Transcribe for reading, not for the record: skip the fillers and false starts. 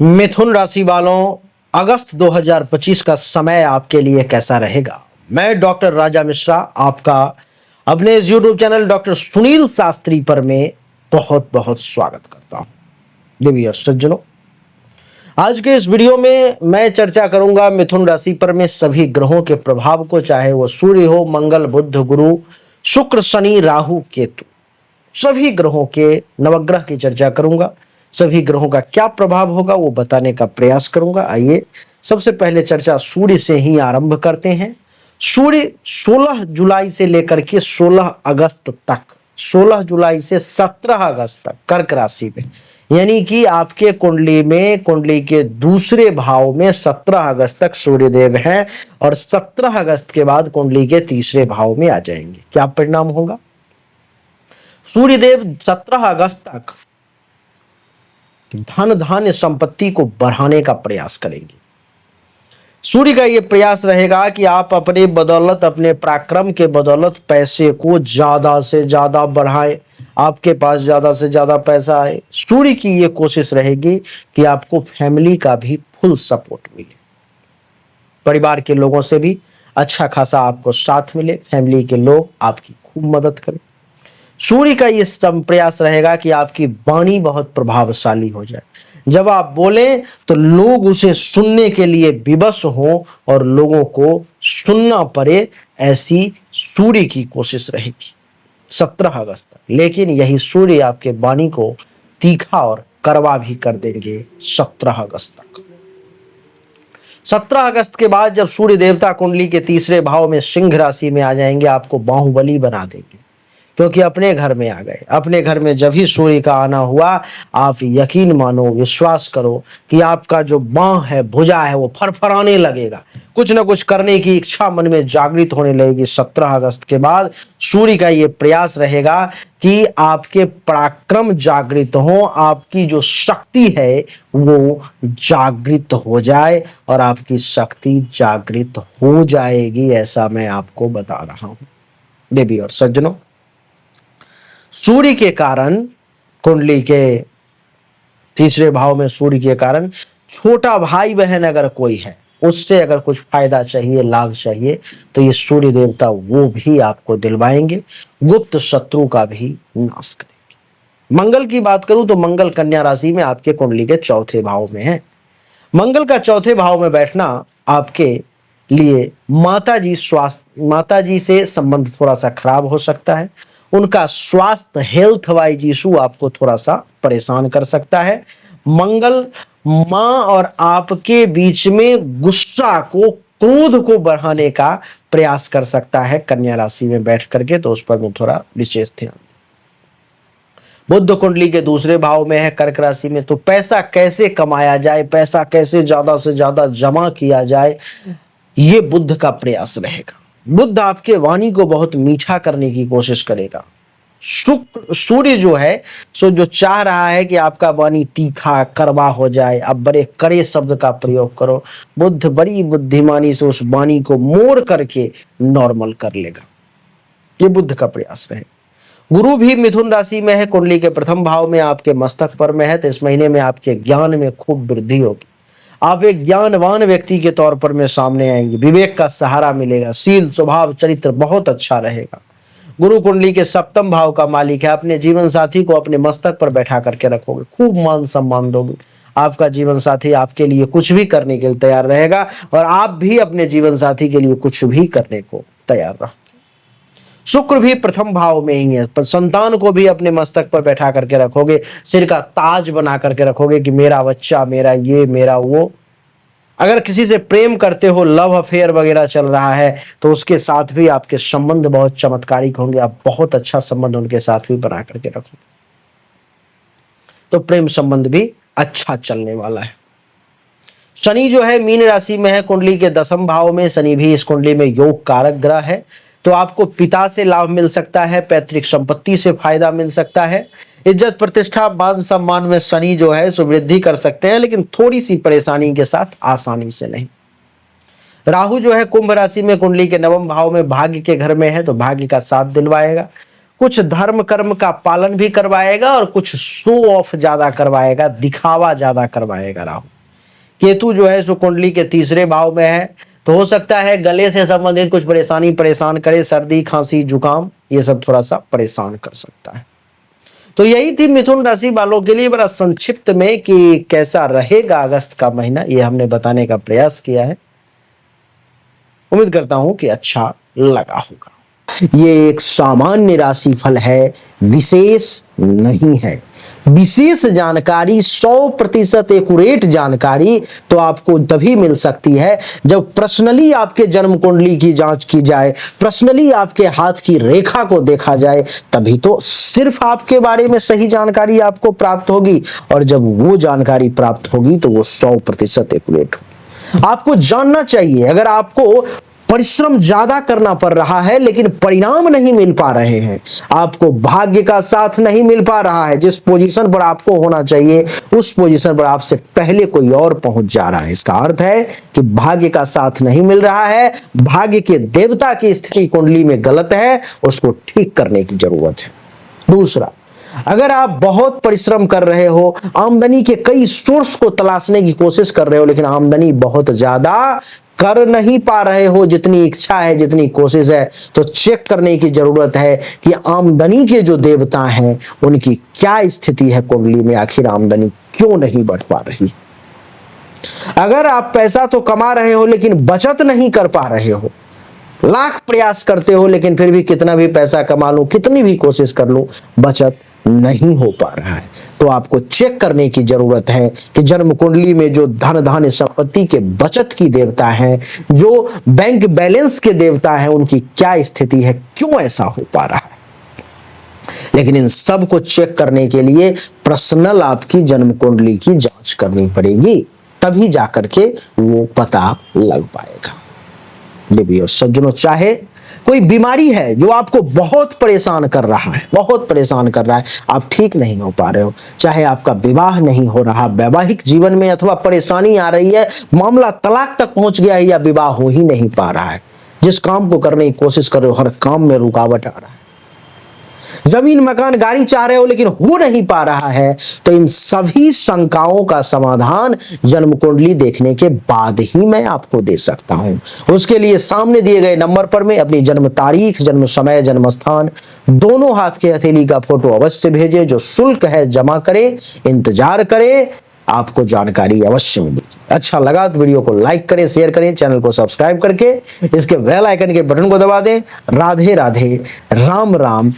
मिथुन राशि वालों, अगस्त 2025 का समय आपके लिए कैसा रहेगा? मैं डॉक्टर राजा मिश्रा आपका अपने इस YouTube channel doctor Sunil Shastri पर में बहुत बहुत स्वागत करता हूं। देवी और सज्जनों, आज के इस वीडियो में मैं चर्चा करूंगा मिथुन राशि पर में सभी ग्रहों के प्रभाव को, चाहे वो सूर्य हो, मंगल, बुध, गुरु, शुक्र, शनि, राहु, केतु, सभी ग्रहों के नवग्रह की चर्चा करूंगा। सभी ग्रहों का क्या प्रभाव होगा वो बताने का प्रयास करूंगा। आइए सबसे पहले चर्चा सूर्य से ही आरंभ करते हैं। सूर्य 16 जुलाई से लेकर के 16 अगस्त तक, 16 जुलाई से 17 अगस्त तक कर्क राशि में, यानी कि आपके कुंडली में, कुंडली के दूसरे भाव में 17 अगस्त तक सूर्यदेव हैं और 17 अगस्त के बाद कुंडली के तीसरे भाव में आ जाएंगे। क्या परिणाम होगा? सूर्यदेव 17 अगस्त तक धन धान्य संपत्ति को बढ़ाने का प्रयास करेंगे। सूर्य का यह प्रयास रहेगा कि आप अपने बदौलत, अपने पराक्रम के बदौलत पैसे को ज्यादा से ज्यादा बढ़ाएं, आपके पास ज्यादा से ज्यादा पैसा आए। सूर्य की यह कोशिश रहेगी कि आपको फैमिली का भी फुल सपोर्ट मिले, परिवार के लोगों से भी अच्छा खासा आपको साथ मिले, फैमिली के लोग आपकी खूब मदद करें। सूर्य का ये प्रयास रहेगा कि आपकी वाणी बहुत प्रभावशाली हो जाए। जब आप बोलें तो लोग उसे सुनने के लिए विवश हो और लोगों को सुनना पड़े, ऐसी सूर्य की कोशिश रहेगी 17 अगस्त तक। लेकिन यही सूर्य आपके वाणी को तीखा और कड़वा भी कर देंगे 17 अगस्त तक। 17 अगस्त के बाद जब सूर्य देवता कुंडली के तीसरे भाव में सिंह राशि में आ जाएंगे, आपको बाहुबली बना देंगे, क्योंकि अपने घर में आ गए। अपने घर में जब ही सूर्य का आना हुआ, आप यकीन मानो, विश्वास करो कि आपका जो बांह है, भुजा है, वो फरफराने लगेगा। कुछ ना कुछ करने की इच्छा मन में जागृत होने लगेगी। 17 अगस्त के बाद सूर्य का ये प्रयास रहेगा कि आपके पराक्रम जागृत हो, आपकी जो शक्ति है वो जागृत हो जाए और आपकी शक्ति जागृत हो जाएगी, ऐसा मैं आपको बता रहा हूं। देवी और सज्जनों, सूर्य के कारण, कुंडली के तीसरे भाव में सूर्य के कारण छोटा भाई बहन अगर कोई है, उससे अगर कुछ फायदा चाहिए, लाभ चाहिए, तो ये सूर्य देवता वो भी आपको दिलवाएंगे। गुप्त शत्रु का भी नाश करेंगे। मंगल की बात करूं तो मंगल कन्या राशि में आपके कुंडली के चौथे भाव में है। मंगल का चौथे भाव में बैठना आपके लिए माता जी से संबंध थोड़ा सा खराब हो सकता है। उनका स्वास्थ्य, हेल्थ वाइज इशू आपको थोड़ा सा परेशान कर सकता है। मंगल मां और आपके बीच में गुस्सा को, क्रोध को बढ़ाने का प्रयास कर सकता है कन्या राशि में बैठ करके, तो उस पर मैं थोड़ा विशेष ध्यान। बुध कुंडली के दूसरे भाव में है कर्क राशि में, तो पैसा कैसे कमाया जाए, पैसा कैसे ज्यादा से ज्यादा जमा किया जाए, ये बुध का प्रयास रहेगा। बुध आपके वाणी को बहुत मीठा करने की कोशिश करेगा। सूर्य जो है सो जो चाह रहा है कि आपका वाणी तीखा, कड़वा हो जाए, आप बड़े कड़े शब्द का प्रयोग करो। बुध बड़ी बुद्धिमानी से उस वाणी को मोड़ करके नॉर्मल कर लेगा। ये बुध का प्रयास रहेगा। गुरु भी मिथुन राशि में है, कुंडली के प्रथम भाव में आपके मस्तक पर में है, तो इस महीने में आपके ज्ञान में खूब वृद्धि होगी। आप एक ज्ञानवान व्यक्ति के तौर पर में सामने आएंगे। विवेक का सहारा मिलेगा। शील, स्वभाव, चरित्र बहुत अच्छा रहेगा। गुरु कुंडली के सप्तम भाव का मालिक है। अपने जीवन साथी को अपने मस्तक पर बैठा करके रखोगे, खूब मान सम्मान दोगे। आपका जीवन साथी आपके लिए कुछ भी करने के लिए तैयार रहेगा और आप भी अपने जीवन साथी के लिए कुछ भी करने को तैयार रहोगे। शुक्र भी प्रथम भाव में ही है, पर संतान को भी अपने मस्तक पर बैठा करके रखोगे, सिर का ताज बना करके रखोगे कि मेरा बच्चा, मेरा ये, मेरा वो। अगर किसी से प्रेम करते हो, लव अफेयर वगैरह चल रहा है, तो उसके साथ भी आपके संबंध बहुत चमत्कारिक होंगे। आप बहुत अच्छा संबंध उनके साथ भी बना करके रखोगे, तो प्रेम संबंध भी अच्छा चलने वाला है। शनि जो है मीन राशि में है, कुंडली के दसम भाव में। शनि भी इस कुंडली में योग कारक ग्रह है, तो आपको पिता से लाभ मिल सकता है, पैतृक संपत्ति से फायदा मिल सकता है। इज्जत, प्रतिष्ठा, मान सम्मान में शनि जो है सो वृद्धि कर सकते हैं, लेकिन थोड़ी सी परेशानी के साथ, आसानी से नहीं। राहु जो है कुंभ राशि में, कुंडली के नवम भाव में, भाग्य के घर में है, तो भाग्य का साथ दिलवाएगा। कुछ धर्म कर्म का पालन भी करवाएगा और कुछ शो ऑफ ज्यादा करवाएगा, दिखावा ज्यादा करवाएगा राहु। केतु जो है सो कुंडली के तीसरे भाव में है, तो हो सकता है गले से संबंधित कुछ परेशान करे, सर्दी खांसी जुकाम ये सब थोड़ा सा परेशान कर सकता है। तो यही थी मिथुन राशि वालों के लिए बड़ा संक्षिप्त में कि कैसा रहेगा अगस्त का महीना, ये हमने बताने का प्रयास किया है। उम्मीद करता हूं कि अच्छा लगा होगा। ये एक सामान्य राशि फल है, विशेष नहीं है। विशेष जानकारी 100% एक्यूरेट जानकारी तो आपको तभी मिल सकती है जब पर्सनली आपके जन्म कुंडली की जांच की जाए, पर्सनली आपके हाथ की रेखा को देखा जाए, तभी तो सिर्फ आपके बारे में सही जानकारी आपको प्राप्त होगी। और जब वो जानकारी प्राप्त होगी तो वो 100% एक्यूरेट होगी। आपको जानना चाहिए, अगर आपको परिश्रम ज्यादा करना पड़ रहा है लेकिन परिणाम नहीं मिल पा रहे हैं, आपको भाग्य का साथ नहीं मिल पा रहा है, जिस पोजीशन पर आपको होना चाहिए उस पोजीशन पर आपसे पहले कोई और पहुंच जा रहा है, इसका अर्थ है कि भाग्य का साथ नहीं मिल रहा है, भाग्य के देवता की स्थिति कुंडली में गलत है, उसको ठीक करने की जरूरत है। दूसरा, अगर आप बहुत परिश्रम कर रहे हो, आमदनी के कई सोर्स को तलाशने की कोशिश कर रहे हो लेकिन आमदनी बहुत ज्यादा कर नहीं पा रहे हो जितनी इच्छा है, जितनी कोशिश है, तो चेक करने की जरूरत है कि आमदनी के जो देवता हैं उनकी क्या स्थिति है कुंडली में, आखिर आमदनी क्यों नहीं बढ़ पा रही। अगर आप पैसा तो कमा रहे हो लेकिन बचत नहीं कर पा रहे हो, लाख प्रयास करते हो लेकिन फिर भी कितना भी पैसा कमा लो, कितनी भी कोशिश कर लो, बचत नहीं हो पा रहा है, तो आपको चेक करने की जरूरत है कि जन्म कुंडली में जो धन धान्य संपत्ति के बचत की देवता है, जो बैंक बैलेंस के देवता है, उनकी क्या स्थिति है, क्यों ऐसा हो पा रहा है। लेकिन इन सब को चेक करने के लिए पर्सनल आपकी जन्म कुंडली की जांच करनी पड़ेगी, तभी जाकर के वो पता लग पाएगा। देवियों सज्जनों, चाहे कोई बीमारी है जो आपको बहुत परेशान कर रहा है, बहुत परेशान कर रहा है, आप ठीक नहीं हो पा रहे हो, चाहे आपका विवाह नहीं हो रहा, वैवाहिक जीवन में अथवा परेशानी आ रही है, मामला तलाक तक पहुंच गया है या विवाह हो ही नहीं पा रहा है, जिस काम को करने की कोशिश कर रहे हो हर काम में रुकावट आ रहा है, जमीन मकान गाड़ी चाह रहे हो लेकिन हो नहीं पा रहा है, तो इन सभी शंकाओं का समाधान जन्म कुंडली देखने के बाद ही मैं आपको दे सकता हूं। उसके लिए सामने दिए गए नंबर पर में अपनी जन्म तारीख, जन्म समय, जन्म स्थान दोनों हाथ के हथेली का फोटो अवश्य भेजे, जो शुल्क है जमा करें, इंतजार करें, आपको जानकारी अवश्य मिलेगी। अच्छा लगा तो वीडियो को लाइक करें, शेयर करें, चैनल को सब्सक्राइब करके इसके बेल आइकन के बटन को दबा दें। राधे राधे, राम राम।